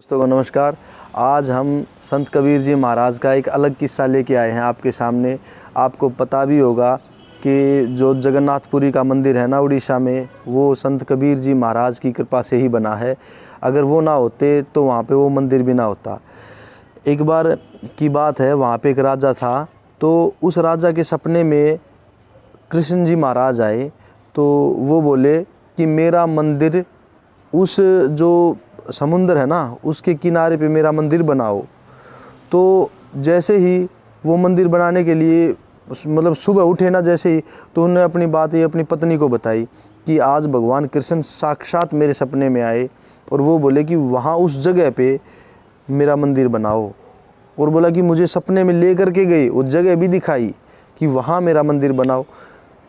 दोस्तों को नमस्कार। आज हम संत कबीर जी महाराज का एक अलग किस्सा लेके आए हैं आपके सामने। आपको पता भी होगा कि जो जगन्नाथपुरी का मंदिर है ना उड़ीसा में, वो संत कबीर जी महाराज की कृपा से ही बना है। अगर वो ना होते तो वहाँ पे वो मंदिर भी ना होता। एक बार की बात है, वहाँ पे एक राजा था, तो उस राजा के सपने में कृष्ण जी महाराज आए। तो वो बोले कि मेरा मंदिर उस जो समुंदर है ना उसके किनारे पे मेरा मंदिर बनाओ। तो जैसे ही वो मंदिर बनाने के लिए मतलब सुबह उठे ना, जैसे ही तो उन्होंने अपनी बात ये अपनी पत्नी को बताई कि आज भगवान कृष्ण साक्षात मेरे सपने में आए और वो बोले कि वहाँ उस जगह पे मेरा मंदिर बनाओ। और बोला कि मुझे सपने में ले करके गए, वो जगह भी दिखाई कि वहाँ मेरा मंदिर बनाओ।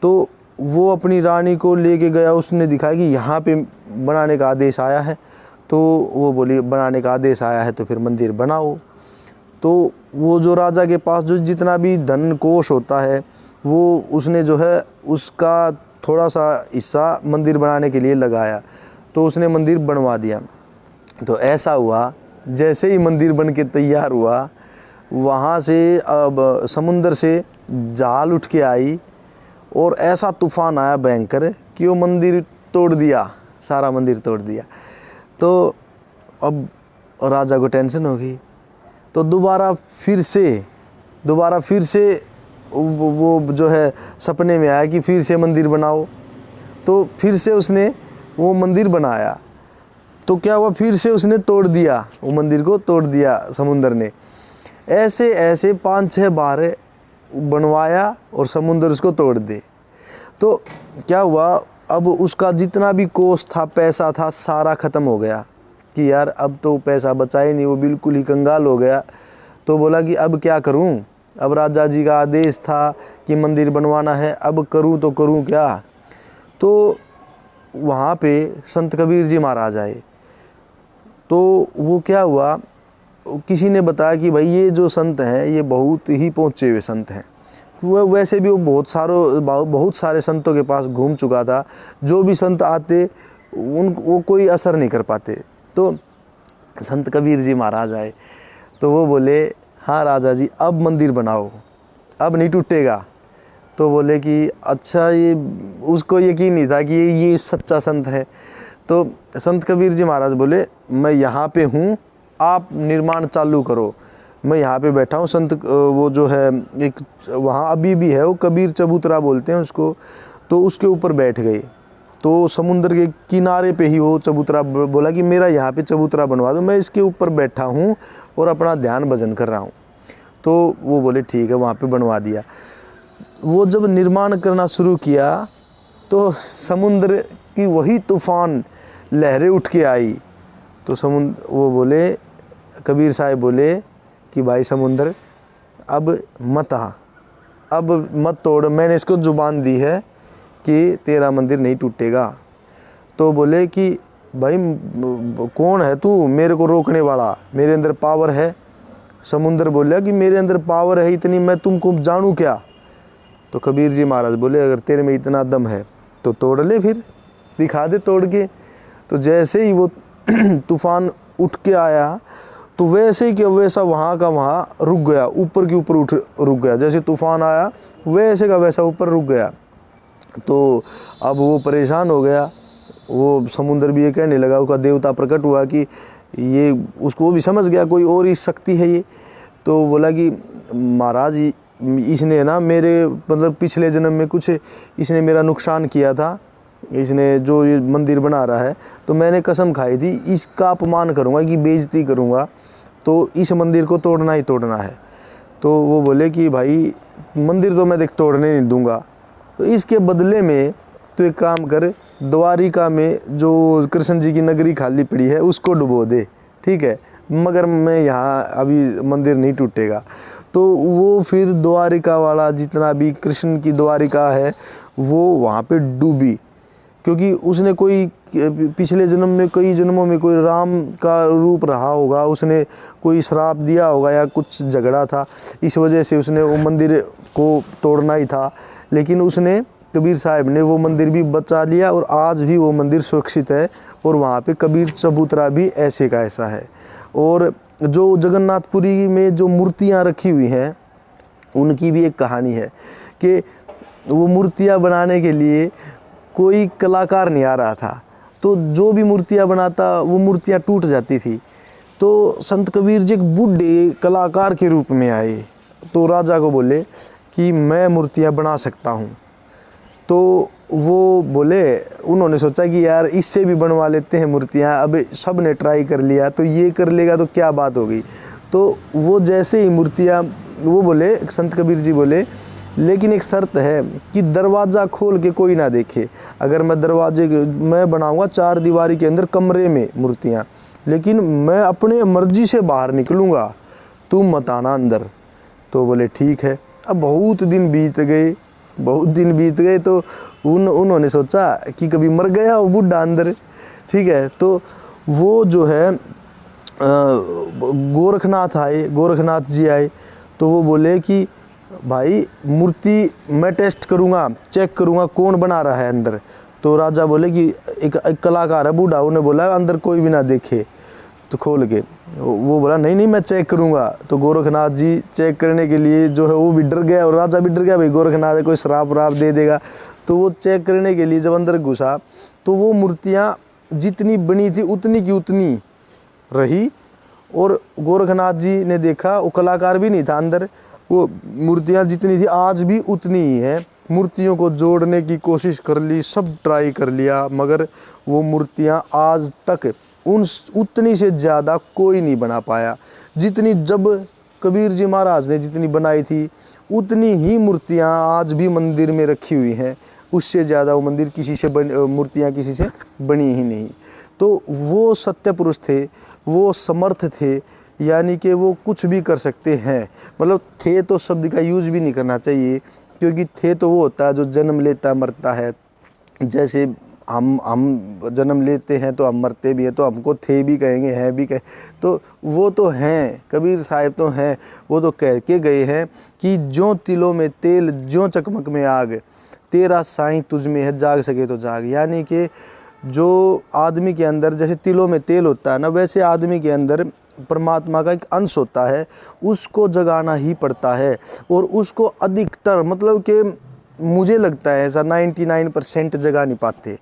तो वो अपनी रानी को लेके गया, उसने दिखाया कि यहाँ पे बनाने का आदेश आया है। तो वो बोली बनाने का आदेश आया है तो फिर मंदिर बनाओ। तो वो जो राजा के पास जो जितना भी धन कोष होता है, वो उसने जो है उसका थोड़ा सा हिस्सा मंदिर बनाने के लिए लगाया। तो उसने मंदिर बनवा दिया। तो ऐसा हुआ, जैसे ही मंदिर बन के तैयार हुआ, वहाँ से अब समुंदर से जाल उठ के आई और ऐसा तूफान आया भयंकर कि वो मंदिर तोड़ दिया, सारा मंदिर तोड़ दिया। तो अब राजा को टेंशन हो गई। तो दोबारा फिर से वो जो है सपने में आया कि फिर से मंदिर बनाओ। तो फिर से उसने वो मंदिर बनाया। तो क्या हुआ, फिर से उसने तोड़ दिया, वो मंदिर को तोड़ दिया समुंदर ने। ऐसे ऐसे 5-6 बार बनवाया और समुंदर उसको तोड़ दे। तो क्या हुआ, अब उसका जितना भी कोष था, पैसा था, सारा ख़त्म हो गया कि यार अब तो पैसा बचा ही नहीं। वो बिल्कुल ही कंगाल हो गया। तो बोला कि अब क्या करूं, अब राजा जी का आदेश था कि मंदिर बनवाना है, अब करूं तो करूं क्या। तो वहाँ पे संत कबीर जी महाराज आए। तो वो क्या हुआ, किसी ने बताया कि भाई ये जो संत हैं ये बहुत ही पहुँचे हुए संत हैं। वह वैसे भी वो बहुत सारे संतों के पास घूम चुका था। जो भी संत आते वो कोई असर नहीं कर पाते। तो संत कबीर जी महाराज आए। तो वो बोले, हाँ राजा जी अब मंदिर बनाओ, अब नहीं टूटेगा। तो बोले कि अच्छा, ये उसको यकीन नहीं था कि ये सच्चा संत है। तो संत कबीर जी महाराज बोले, मैं यहाँ पे हूँ, आप निर्माण चालू करो, मैं यहाँ पे बैठा हूँ। संत वो जो है एक वहाँ अभी भी है, वो कबीर चबूतरा बोलते हैं उसको। तो उसके ऊपर बैठ गए। तो समुंदर के किनारे पे ही वो चबूतरा, बोला कि मेरा यहाँ पे चबूतरा बनवा दो, मैं इसके ऊपर बैठा हूँ और अपना ध्यान भजन कर रहा हूँ। तो वो बोले ठीक है, वहाँ पे बनवा दिया। वो जब निर्माण करना शुरू किया तो समुद्र की वही तूफान लहरें उठ के आई। तो वो बोले, कबीर साहब बोले कि भाई समुंदर अब मत आ, अब मत तोड़, मैंने इसको जुबान दी है कि तेरा मंदिर नहीं टूटेगा। तो बोले कि भाई कौन है तू मेरे को रोकने वाला, मेरे अंदर पावर है। समुंदर बोला कि मेरे अंदर पावर है इतनी, मैं तुमको जानूँ क्या। तो कबीर जी महाराज बोले, अगर तेरे में इतना दम है तो तोड़ ले, फिर दिखा दे तोड़ के। तो जैसे ही वो तूफान उठ के आया, तो वैसे ही कि वैसा वहाँ का वहाँ रुक गया, ऊपर के ऊपर रुक गया। जैसे तूफान आया वैसे का वैसा ऊपर रुक गया। तो अब वो परेशान हो गया। वो समुंदर भी ये कहने लगा, उसका देवता प्रकट हुआ कि ये, उसको भी समझ गया कोई और ही शक्ति है ये। तो बोला कि महाराज इसने ना मेरे मतलब पिछले जन्म में कुछ इसने मेरा नुकसान किया था, इसने जो ये मंदिर बना रहा है, तो मैंने कसम खाई थी इसका अपमान करूंगा, कि बेइज्जती करूंगा, तो इस मंदिर को तोड़ना ही तोड़ना है। तो वो बोले कि भाई मंदिर तो मैं देख तोड़ने नहीं दूंगा, तो इसके बदले में तो एक काम कर, द्वारिका में जो कृष्ण जी की नगरी खाली पड़ी है उसको डुबो दे, ठीक है, मगर मैं यहाँ अभी मंदिर नहीं टूटेगा। तो वो फिर द्वारिका वाला जितना भी कृष्ण की द्वारिका है वो वहाँ पे डूबी, क्योंकि उसने कोई पिछले जन्म में, कई जन्मों में कोई राम का रूप रहा होगा, उसने कोई श्राप दिया होगा या कुछ झगड़ा था, इस वजह से उसने वो मंदिर को तोड़ना ही था। लेकिन उसने, कबीर साहब ने वो मंदिर भी बचा लिया और आज भी वो मंदिर सुरक्षित है और वहाँ पे कबीर चबूतरा भी ऐसे का ऐसा है। और जो जगन्नाथपुरी में जो मूर्तियाँ रखी हुई हैं उनकी भी एक कहानी है कि वो मूर्तियाँ बनाने के लिए कोई कलाकार नहीं आ रहा था, तो जो भी मूर्तियाँ बनाता वो मूर्तियाँ टूट जाती थी। तो संत कबीर जी एक बूढ़े कलाकार के रूप में आए, तो राजा को बोले कि मैं मूर्तियाँ बना सकता हूँ। तो वो बोले, उन्होंने सोचा कि यार इससे भी बनवा लेते हैं मूर्तियाँ, अब सब ने ट्राई कर लिया तो ये कर लेगा तो क्या बात हो गई। तो वो जैसे ही मूर्तियाँ, वो बोले, संत कबीर जी बोले लेकिन एक शर्त है कि दरवाज़ा खोल के कोई ना देखे। अगर मैं बनाऊंगा 4 दीवारी के अंदर कमरे में मूर्तियाँ, लेकिन मैं अपने मर्जी से बाहर निकलूँगा, तुम मत आना अंदर। तो बोले ठीक है। अब बहुत दिन बीत गए तो उन्होंने सोचा कि कभी मर गया वो बूढ़ा अंदर, ठीक है। तो वो जो है गोरखनाथ जी आए, तो वो बोले कि भाई मूर्ति मैं टेस्ट करूँगा, चेक करूँगा कौन बना रहा है अंदर। तो राजा बोले कि एक कलाकार है बूढ़ा, उन्हें बोला अंदर कोई भी ना देखे तो खोल के। वो बोला नहीं मैं चेक करूँगा। तो गोरखनाथ जी चेक करने के लिए जो है वो भी डर गया और राजा भी डर गया, भाई गोरखनाथ कोई श्राप व्राप दे देगा। तो वो चेक करने के लिए जब अंदर घुसा तो वो मूर्तियाँ जितनी बनी थी उतनी की उतनी रही। और गोरखनाथ जी ने देखा, वो कलाकार भी नहीं था अंदर, वो मूर्तियाँ जितनी थी आज भी उतनी ही है। मूर्तियों को जोड़ने की कोशिश कर ली, सब ट्राई कर लिया, मगर वो मूर्तियाँ आज तक उतनी से ज़्यादा कोई नहीं बना पाया जितनी जब कबीर जी महाराज ने जितनी बनाई थी, उतनी ही मूर्तियाँ आज भी मंदिर में रखी हुई हैं। उससे ज़्यादा वो मंदिर मूर्तियाँ किसी से बनी ही नहीं। तो वो सत्य पुरुष थे, वो समर्थ थे, यानी कि वो कुछ भी कर सकते हैं। मतलब थे तो शब्द का यूज़ भी नहीं करना चाहिए, क्योंकि थे तो वो होता है जो जन्म लेता मरता है। जैसे हम जन्म लेते हैं तो हम मरते भी हैं, तो हमको थे भी कहेंगे, हैं भी कहें, तो वो तो हैं। कबीर साहिब तो हैं, वो तो कह के गए हैं कि ज्यों तिलों में तेल ज्यों चकमक में आग, तेरा साईं तुझ में है जाग सके तो जाग। यानी कि जो आदमी के अंदर जैसे तिलों में तेल होता है ना, वैसे आदमी के अंदर परमात्मा का एक अंश होता है, उसको जगाना ही पड़ता है। और उसको अधिकतर, मतलब कि मुझे लगता है ऐसा 99% जगा नहीं पाते,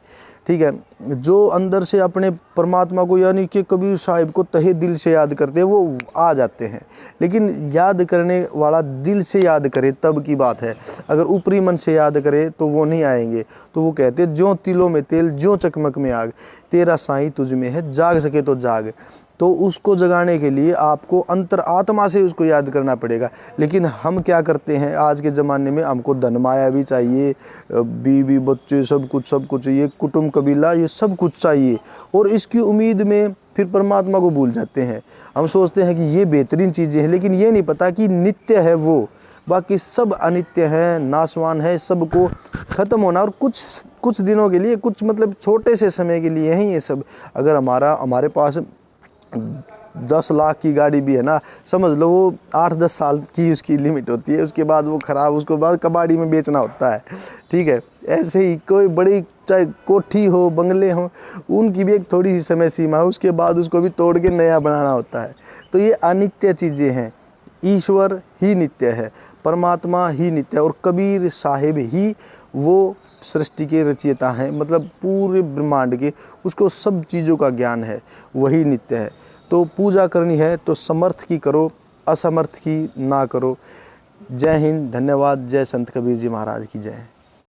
ठीक है। जो अंदर से अपने परमात्मा को, यानी कि कबीर साहिब को तहे दिल से याद करते हैं, वो आ जाते हैं। लेकिन याद करने वाला दिल से याद करे तब की बात है, अगर ऊपरी मन से याद करे तो वो नहीं आएंगे। तो वो कहते हैं ज्यों तिलों में तेल ज्यों चकमक में आग, तेरा साईं तुझ में है जाग सके तो जाग। तो उसको जगाने के लिए आपको अंतर आत्मा से उसको याद करना पड़ेगा। लेकिन हम क्या करते हैं आज के ज़माने में, हमको धन माया भी चाहिए, बीवी बच्चे सब कुछ चाहिए, कुटुंब कबीला ये सब कुछ चाहिए, और इसकी उम्मीद में फिर परमात्मा को भूल जाते हैं। हम सोचते हैं कि ये बेहतरीन चीज़ें हैं, लेकिन ये नहीं पता कि नित्य है वो, बाकी सब अनित्य है, नाशवान है, सबको ख़त्म होना। और कुछ दिनों के लिए, कुछ मतलब छोटे से समय के लिए ही ये सब। अगर हमारे पास 10 लाख की गाड़ी भी है ना, समझ लो वो 8-10 साल की उसकी लिमिट होती है, उसके बाद वो ख़राब, उसको बाद कबाड़ी में बेचना होता है, ठीक है। ऐसे ही कोई बड़ी चाहे कोठी हो, बंगले हो, उनकी भी एक थोड़ी सी समय सीमा है, उसके बाद उसको भी तोड़ के नया बनाना होता है। तो ये अनित्य चीज़ें हैं, ईश्वर ही नित्य है, परमात्मा ही नित्य है, और कबीर साहिब ही वो सृष्टि के रचयिता हैं, मतलब पूरे ब्रह्मांड के, उसको सब चीज़ों का ज्ञान है, वही नित्य है। तो पूजा करनी है तो समर्थ की करो, असमर्थ की ना करो। जय हिंद, धन्यवाद। जय संत कबीर जी महाराज की जय।